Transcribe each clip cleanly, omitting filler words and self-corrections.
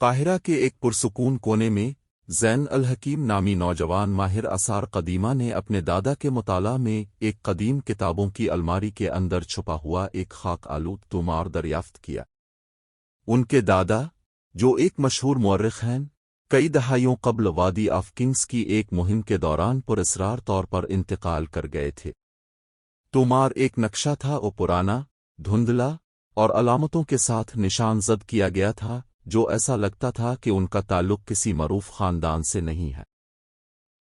قاہرہ کے ایک پرسکون کونے میں زین الحکیم نامی نوجوان ماہر آثار قدیمہ نے اپنے دادا کے مطالعہ میں ایک قدیم کتابوں کی الماری کے اندر چھپا ہوا ایک خاک آلود طومار دریافت کیا۔ ان کے دادا، جو ایک مشہور مورخ ہیں، کئی دہائیوں قبل وادی آف کنگز کی ایک مہم کے دوران پراسرار طور پر انتقال کر گئے تھے۔ طومار ایک نقشہ تھا اور پرانا، دھندلا اور علامتوں کے ساتھ نشان زد کیا گیا تھا، جو ایسا لگتا تھا کہ ان کا تعلق کسی معروف خاندان سے نہیں ہے۔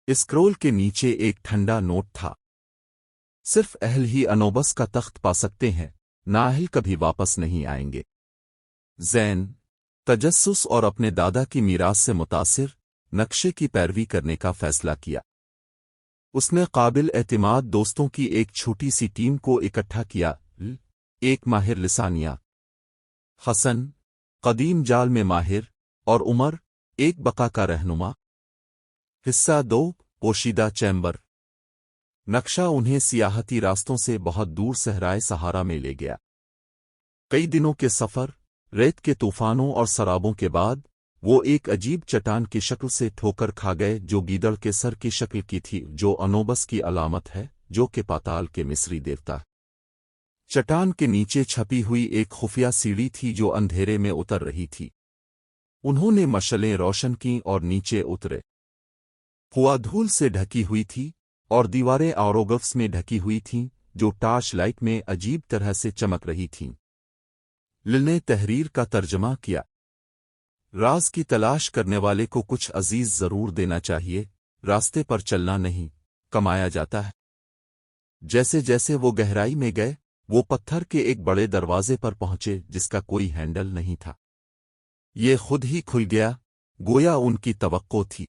اسکرول کے نیچے ایک ٹھنڈا نوٹ تھا: صرف اہل ہی انوبس کا تخت پا سکتے ہیں، نااہل کبھی واپس نہیں آئیں گے۔ زین تجسس اور اپنے دادا کی میراث سے متاثر نقشے کی پیروی کرنے کا فیصلہ کیا۔ اس نے قابل اعتماد دوستوں کی ایک چھوٹی سی ٹیم کو اکٹھا کیا: ایک ماہر لسانیہ، حسن، قدیم جال میں ماہر، اور عمر، ایک بقا کا رہنما۔ حصہ 2: پوشیدہ چیمبر۔ نقشہ انہیں سیاحتی راستوں سے بہت دور صحرائے صحارا میں لے گیا۔ کئی دنوں کے سفر، ریت کے طوفانوں اور سرابوں کے بعد، وہ ایک عجیب چٹان کی شکل سے ٹھوکر کھا گئے جو گیدڑ کے سر کی شکل کی تھی، جو انوبس کی علامت ہے، جو کہ پاتال کے مصری دیوتا۔ چٹان کے نیچے چھپی ہوئی ایک خفیہ سیڑھی تھی جو اندھیرے میں اتر رہی تھی۔ انہوں نے مشعلیں روشن کیں اور نیچے اترے۔ ہوا دھول سے ڈھکی ہوئی تھی اور دیواریں آروگفس میں ڈھکی ہوئی تھیں جو ٹارچ لائٹ میں عجیب طرح سے چمک رہی تھیں۔ لل نے تحریر کا ترجمہ کیا: راز کی تلاش کرنے والے کو کچھ عزیز ضرور دینا چاہیے، راستے پر چلنا نہیں، کمایا جاتا ہے۔ جیسے جیسے وہ گہرائی میں گئے، وہ پتھر کے ایک بڑے دروازے پر پہنچے جس کا کوئی ہینڈل نہیں تھا۔ یہ خود ہی کھل گیا، گویا ان کی توقع تھی۔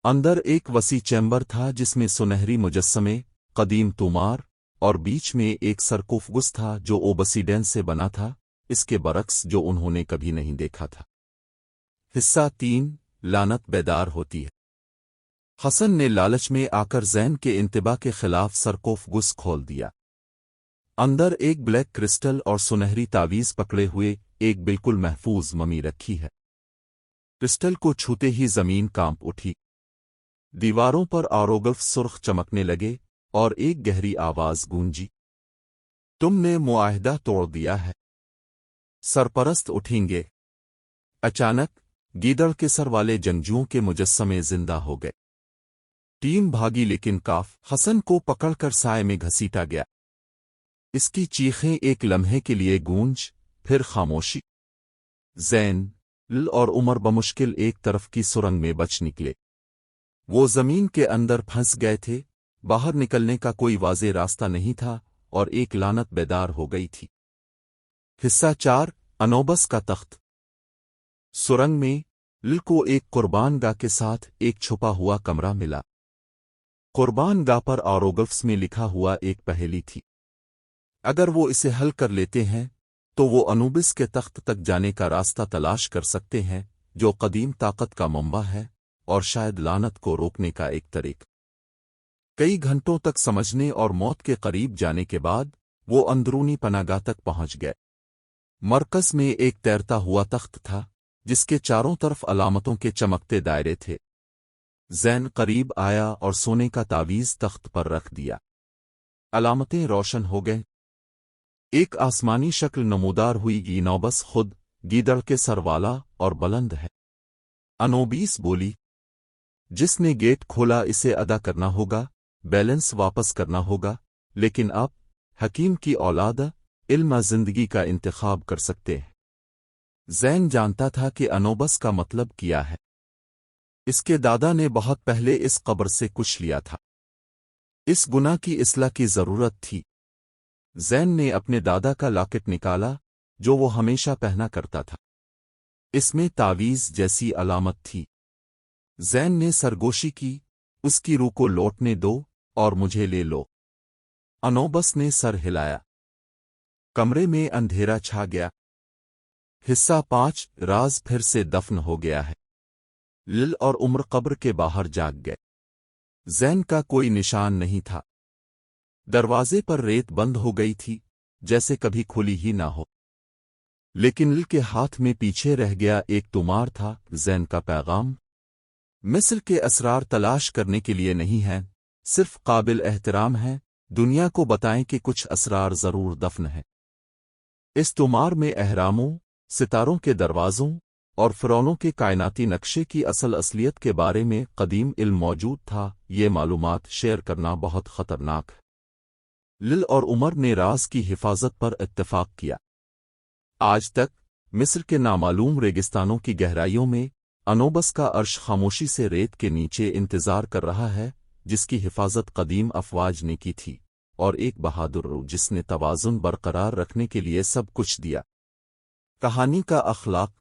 اندر ایک وسیع چیمبر تھا جس میں سنہری مجسمے، قدیم طومار، اور بیچ میں ایک سرکوفگس تھا جو اوبسیڈین سے بنا تھا، اس کے برعکس جو انہوں نے کبھی نہیں دیکھا تھا۔ حصہ 3: لعنت بیدار ہوتی ہے۔ حسن نے لالچ میں آ کر زین کے انتباہ کے خلاف سرکوفگس کھول دیا۔ اندر ایک بلیک کرسٹل اور سنہری تعویذ پکڑے ہوئے ایک بالکل محفوظ ممی رکھی ہے۔ کرسٹل کو چھوتے ہی زمین کانپ اٹھی، دیواروں پر آروگلف سرخ چمکنے لگے اور ایک گہری آواز گونجی: تم نے معاہدہ توڑ دیا ہے، سرپرست اٹھیں گے۔ اچانک گیدڑ کے سر والے جنگجوؤں کے مجسمے زندہ ہو گئے۔ ٹیم بھاگی لیکن حسن کو پکڑ کر سائے میں گھسیٹا گیا۔ اس کی چیخیں ایک لمحے کے لیے گونج، پھر خاموشی۔ زین، لل اور عمر بمشکل ایک طرف کی سرنگ میں بچ نکلے۔ وہ زمین کے اندر پھنس گئے تھے، باہر نکلنے کا کوئی واضح راستہ نہیں تھا، اور ایک لعنت بیدار ہو گئی تھی۔ حصہ 4: انوبس کا تخت۔ سرنگ میں لل کو ایک قربان گاہ کے ساتھ ایک چھپا ہوا کمرہ ملا۔ قربان گاہ پر آروگلفس میں لکھا ہوا ایک پہیلی تھی۔ اگر وہ اسے حل کر لیتے ہیں تو وہ انوبس کے تخت تک جانے کا راستہ تلاش کر سکتے ہیں، جو قدیم طاقت کا منبع ہے اور شاید لعنت کو روکنے کا ایک طریق۔ کئی گھنٹوں تک سمجھنے اور موت کے قریب جانے کے بعد وہ اندرونی پناہ گاہ تک پہنچ گئے۔ مرکز میں ایک تیرتا ہوا تخت تھا جس کے چاروں طرف علامتوں کے چمکتے دائرے تھے۔ زین قریب آیا اور سونے کا تعویذ تخت پر رکھ دیا۔ علامتیں روشن ہو گئیں۔ ایک آسمانی شکل نمودار ہوئی، انوبس خود، گیدڑ کے سر والا اور بلند ہے۔ انوبیس بولی: جس نے گیٹ کھولا اسے ادا کرنا ہوگا، بیلنس واپس کرنا ہوگا، لیکن آپ، حکیم کی اولاد، علم زندگی کا انتخاب کر سکتے ہیں۔ زین جانتا تھا کہ انوبس کا مطلب کیا ہے۔ اس کے دادا نے بہت پہلے اس قبر سے کچھ لیا تھا۔ اس گناہ کی اصلاح کی ضرورت تھی۔ زین نے اپنے دادا کا لاکٹ نکالا جو وہ ہمیشہ پہنا کرتا تھا۔ اس میں تعویذ جیسی علامت تھی۔ زین نے سرگوشی کی: اس کی روح کو لوٹنے دو اور مجھے لے لو۔ انوبس نے سر ہلایا۔ کمرے میں اندھیرا چھا گیا۔ حصہ 5: راز پھر سے دفن ہو گیا ہے۔ لل اور عمر قبر کے باہر جاگ گئے۔ زین کا کوئی نشان نہیں تھا۔ دروازے پر ریت بند ہو گئی تھی، جیسے کبھی کھلی ہی نہ ہو۔ لیکن لل کے ہاتھ میں پیچھے رہ گیا ایک تمار تھا زین کا پیغام مصر کے اسرار تلاش کرنے کے لیے نہیں ہے، صرف قابل احترام ہے، دنیا کو بتائیں کہ کچھ اسرار ضرور دفن ہے۔ اس تمار میں اہراموں، ستاروں کے دروازوں اور فرعونوں کے کائناتی نقشے کی اصلیت کے بارے میں قدیم علم موجود تھا۔ یہ معلومات شیئر کرنا بہت خطرناک ہے۔ لل اور عمر نے راز کی حفاظت پر اتفاق کیا۔ آج تک مصر کے نامعلوم ریگستانوں کی گہرائیوں میں انوبس کا عرش خاموشی سے ریت کے نیچے انتظار کر رہا ہے، جس کی حفاظت قدیم افواج نے کی تھی، اور ایک بہادر روح جس نے توازن برقرار رکھنے کے لیے سب کچھ دیا۔ کہانی کا اخلاق